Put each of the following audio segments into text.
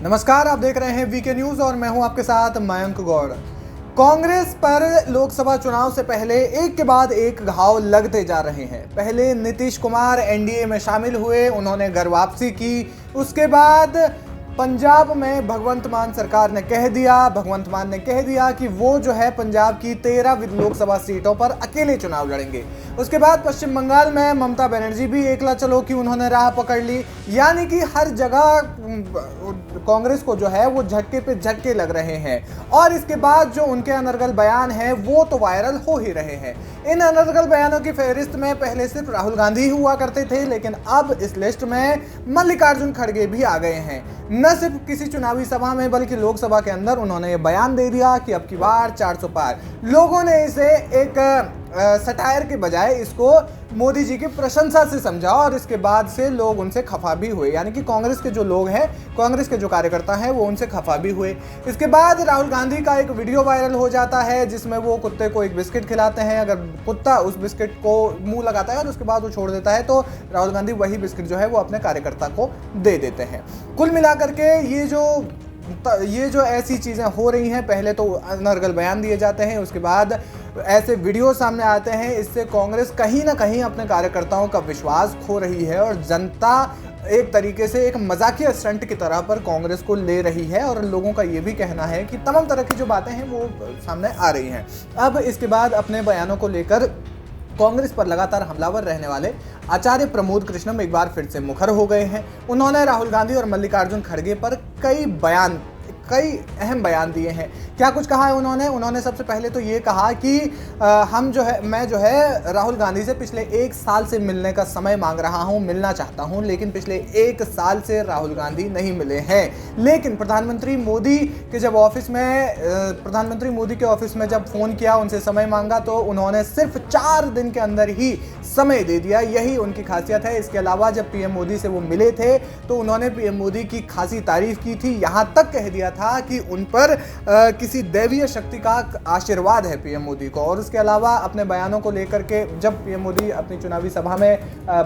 नमस्कार, आप देख रहे हैं वीके न्यूज और मैं हूं आपके साथ मयंक गौड़। कांग्रेस पर लोकसभा चुनाव से पहले एक के बाद एक घाव लगते जा रहे हैं। पहले नीतीश कुमार एनडीए में शामिल हुए, उन्होंने घर वापसी की। उसके बाद पंजाब में भगवंत मान सरकार ने भगवंत मान ने कह दिया कि वो जो है पंजाब की 13 लोकसभा सीटों पर अकेले चुनाव लड़ेंगे। उसके बाद पश्चिम बंगाल में ममता बनर्जी भी एकला चलो की उन्होंने राह पकड़ ली। यानी कि हर जगह कांग्रेस को जो है वो झटके पे झटके लग रहे हैं और इसके बाद जो उनके अनर्गल बयान हैं वो तो वायरल हो ही रहे हैं। इन अनर्गल बयानों की फहरिस्त में पहले सिर्फ राहुल गांधी हुआ करते थे, लेकिन अब इस लिस्ट में मल्लिकार्जुन खड़गे भी आ गए हैं। न सिर्फ किसी चुनावी सभा में बल्कि लोकसभा के अंदर उन्होंने ये बयान दे दिया कि अब की बार 400 पार। लोगों ने इसे एक सटायर के बजाय इसको मोदी जी की प्रशंसा से समझा और इसके बाद से लोग उनसे खफा भी हुए। यानी कि कांग्रेस के जो लोग हैं, कांग्रेस के जो कार्यकर्ता हैं, वो उनसे खफा भी हुए। इसके बाद राहुल गांधी का एक वीडियो वायरल हो जाता है जिसमें वो कुत्ते को एक बिस्किट खिलाते हैं। अगर कुत्ता उस बिस्किट को मुंह लगाता है और उसके बाद वो छोड़ देता है तो राहुल गांधी वही बिस्किट जो है वो अपने कार्यकर्ता को दे देते हैं। कुल मिलाकर के ये जो ऐसी चीज़ें हो रही हैं, पहले तो अनर्गल बयान दिए जाते हैं, उसके बाद ऐसे वीडियो सामने आते हैं। इससे कांग्रेस कहीं ना कहीं अपने कार्यकर्ताओं का विश्वास खो रही है और जनता एक तरीके से एक मजाकिया स्टंट की तरह पर कांग्रेस को ले रही है और लोगों का ये भी कहना है कि तमाम तरह की जो बातें हैं वो सामने आ रही हैं। अब इसके बाद अपने बयानों को लेकर कांग्रेस पर लगातार हमलावर रहने वाले आचार्य प्रमोद कृष्णम एक बार फिर से मुखर हो गए हैं। उन्होंने राहुल गांधी और मल्लिकार्जुन खड़गे पर कई अहम बयान दिए हैं। क्या कुछ कहा है उन्होंने सबसे पहले तो ये कहा कि मैं जो है राहुल गांधी से पिछले 1 साल से मिलने का समय मांग रहा हूं, मिलना चाहता हूं, लेकिन पिछले 1 साल से राहुल गांधी नहीं मिले हैं। लेकिन प्रधानमंत्री मोदी के ऑफिस में जब फोन किया, उनसे समय मांगा तो उन्होंने सिर्फ 4 दिन के अंदर ही समय दे दिया। यही उनकी खासियत है। इसके अलावा जब पीएम मोदी से वो मिले थे तो उन्होंने पीएम मोदी की खासी तारीफ की थी, यहां तक कह दिया था कि उन पर किसी दैवीय शक्ति का आशीर्वाद है पीएम मोदी को। और उसके अलावा अपने बयानों को लेकर के जब पीएम मोदी अपनी चुनावी सभा में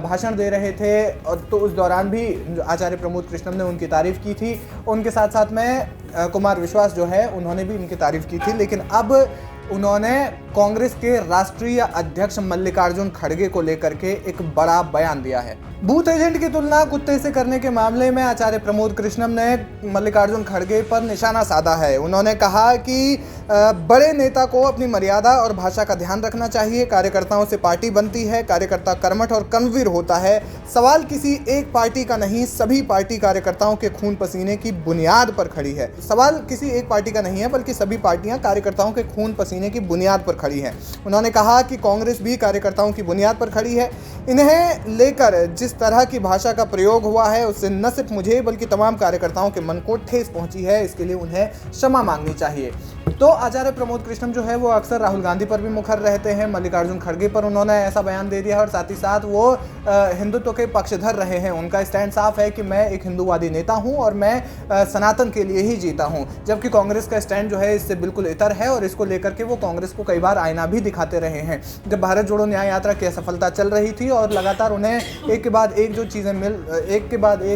भाषण दे रहे थे और तो उस दौरान भी आचार्य प्रमोद कृष्णम ने उनकी तारीफ की थी। उनके साथ साथ में कुमार विश्वास जो है उन्होंने भी उनकी तारीफ की थी। लेकिन अब उन्होंने कांग्रेस के राष्ट्रीय अध्यक्ष मल्लिकार्जुन खड़गे को लेकर के एक बड़ा बयान दिया है। बूथ एजेंट की तुलना कुत्ते से करने के मामले में आचार्य प्रमोद कृष्णम ने मल्लिकार्जुन खड़गे पर निशाना साधा है। उन्होंने कहा कि बड़े नेता को अपनी मर्यादा और भाषा का ध्यान रखना चाहिए। कार्यकर्ताओं से पार्टी बनती है, कार्यकर्ता कर्मठ और कर्मवीर होता है। सवाल किसी एक पार्टी का नहीं, सभी पार्टी कार्यकर्ताओं के खून पसीने की बुनियाद पर खड़ी है। सवाल किसी एक पार्टी का नहीं है बल्कि सभी पार्टियां कार्यकर्ताओं के खून पसीने की बुनियाद पर खड़ी है। उन्होंने कहा कि कांग्रेस भी कार्यकर्ताओं की बुनियाद पर खड़ी है। इन्हें लेकर जिस तरह की भाषा का प्रयोग हुआ है उससे न सिर्फ मुझे बल्कि तमाम कार्यकर्ताओं के मन को ठेस पहुंची है। इसके लिए उन्हें क्षमा मांगनी चाहिए। तो आचार्य प्रमोद कृष्णम जो है वो अक्सर राहुल गांधी पर भी मुखर रहते हैं। मल्लिकार्जुन खड़गे पर उन्होंने ऐसा बयान दे दिया और साथ ही साथ वो हिंदुत्व के पक्षधर रहे हैं। उनका स्टैंड साफ है कि मैं एक हिंदूवादी नेता हूं और मैं सनातन के लिए ही जीता हूं। जबकि कांग्रेस का स्टैंड जो है इससे बिल्कुल इतर है और इसको लेकर के वो कांग्रेस को कई बार आईना भी दिखाते रहे हैं। जब भारत जोड़ो न्याय यात्रा की असफलता चल रही थी और लगातार उन्हें एक के बाद एक जो चीज़ें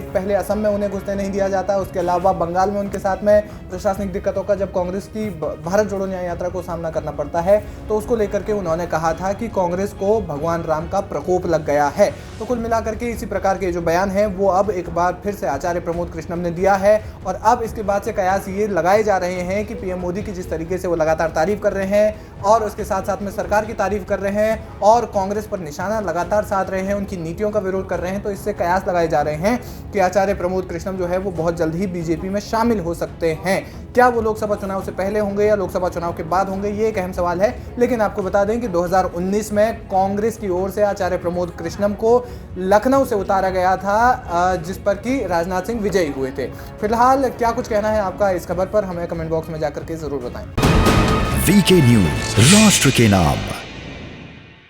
पहले असम में उन्हें घुसने नहीं दिया जाता, उसके अलावा बंगाल में उनके साथ में प्रशासनिक दिक्कतों का जब कांग्रेस की भारत जोड़ो न्याय यात्रा को सामना करना पड़ता है तो उसको लेकर के उन्होंने कहा था कि कांग्रेस को भगवान राम का प्रकोप लग गया है। तो कुल मिलाकर के इसी प्रकार के जो बयान है वो अब एक बार फिर से आचार्य प्रमोद कृष्णम ने दिया है और अब इसके बाद से कयास ये लगाए जा रहे हैं कि पीएम मोदी की जिस तरीके से वो लगातार तारीफ कर रहे हैं और उसके साथ साथ में सरकार की तारीफ कर रहे हैं और कांग्रेस पर निशाना लगातार साध रहे हैं, उनकी नीतियों का विरोध कर रहे हैं, तो इससे कयास लगाए जा रहे हैं कि आचार्य प्रमोद कृष्णम जो है वो बहुत जल्द ही बीजेपी में शामिल हो सकते हैं। क्या वो लोकसभा चुनाव से पहले होंगे या लोकसभा चुनाव के बाद होंगे, ये एक अहम सवाल है। लेकिन आपको बता दें कि 2019 में कांग्रेस की ओर से आचार्य प्रमोद कृष्णम को लखनऊ से उतारा गया था जिस पर कि राजनाथ सिंह विजयी हुए थे। फिलहाल क्या कुछ कहना है आपका इस खबर पर, हमें कमेंट बॉक्स में जाकर के जरूर बताएं। वीके न्यूज, राष्ट्र के नाम।